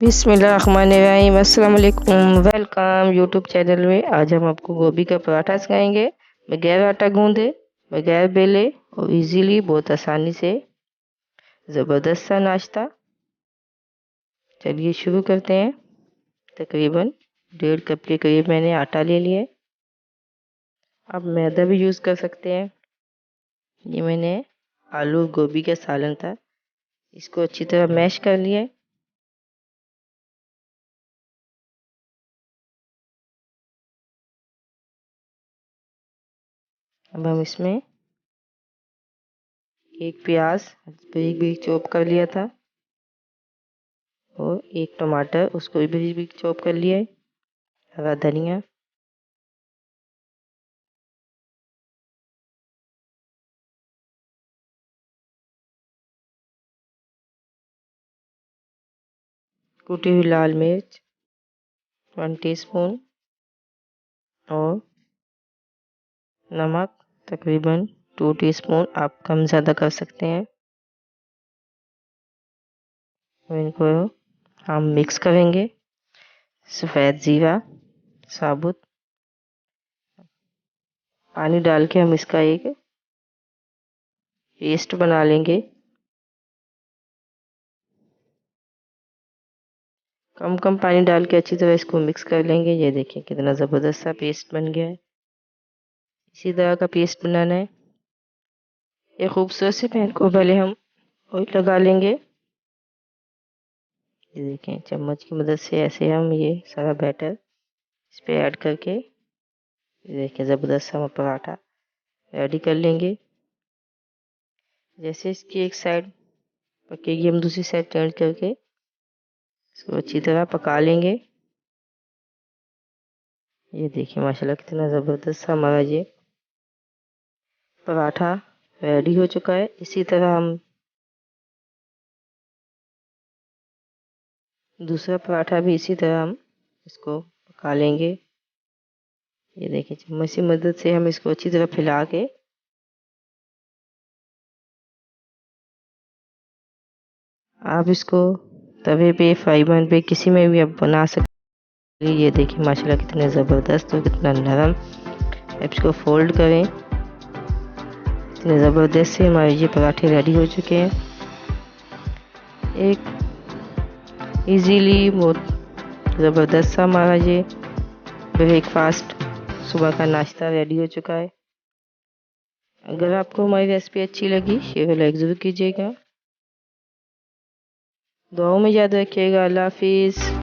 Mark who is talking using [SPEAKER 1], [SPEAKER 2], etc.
[SPEAKER 1] बिस्मिल्लाहिर्रहमानिर्रहीम। अस्सलाम वालेकुम। वेलकम यूट्यूब चैनल में। आज हम आपको गोभी का पराठा सिखाएंगे, बगैर आटा गूंदे, बगैर बेले और इजीली, बहुत आसानी से। ज़बरदस्त सा नाश्ता। चलिए शुरू करते हैं। तकरीबन 1.5 कप के करीब मैंने आटा ले लिया है। आप मैदा भी यूज़ कर सकते हैं। ये मैंने आलू गोभी का सालन था, इसको अच्छी तरह मैश कर लिया है। अब हम इसमें एक प्याज बारीक बारीक चॉप कर लिया था और एक टमाटर, उसको भी बारीक बारीक चॉप कर लिया है। हरा धनिया, कुटी हुई लाल मिर्च 1 टीस्पून और नमक तकरीबन 2 टीस्पून। आप कम ज़्यादा कर सकते हैं। और इनको हम मिक्स करेंगे। सफ़ेद ज़ीरा साबुत, पानी डाल के हम इसका एक पेस्ट बना लेंगे। कम कम पानी डाल के अच्छी तरह इसको मिक्स कर लेंगे। ये देखिए कितना ज़बरदस्त सा पेस्ट बन गया है। इसी तरह का पेस्ट बनाना है। एक खूबसूरत से पैन को पहले हम ऑयल लगा लेंगे। ये देखें, चम्मच की मदद से ऐसे हम ये सारा बैटर इस पे ऐड करके, ये देखें ज़बरदस्त सा पराठा रेडी कर लेंगे। जैसे इसकी एक साइड पकेगी, हम दूसरी साइड टर्न करके इसको अच्छी तरह पका लेंगे। ये देखिए माशाल्लाह कितना ज़बरदस्त सा हमारा ये पराठा रेडी हो चुका है। इसी तरह हम दूसरा पराठा भी इसी तरह हम इसको पका लेंगे। ये देखिए चम्मच की मदद से हम इसको अच्छी तरह फैला के आप इसको तवे पे, फ्राई पैन पे, किसी में भी आप बना सकते हैं। ये देखिए माशाल्लाह कितने ज़बरदस्त और कितना नरम। अब इसको फोल्ड करें। इतने ज़बरदस्त से हमारे ये पराठे रेडी हो चुके हैं। एक इजीली बहुत ज़बरदस्त सा हमारा ये ब्रेकफास्ट, सुबह का नाश्ता रेडी हो चुका है। अगर आपको हमारी रेसिपी अच्छी लगी, शेयर और लाइक ज़रूर कीजिएगा। दुआओं में याद रखिएगा। अल्लाह हाफिज़।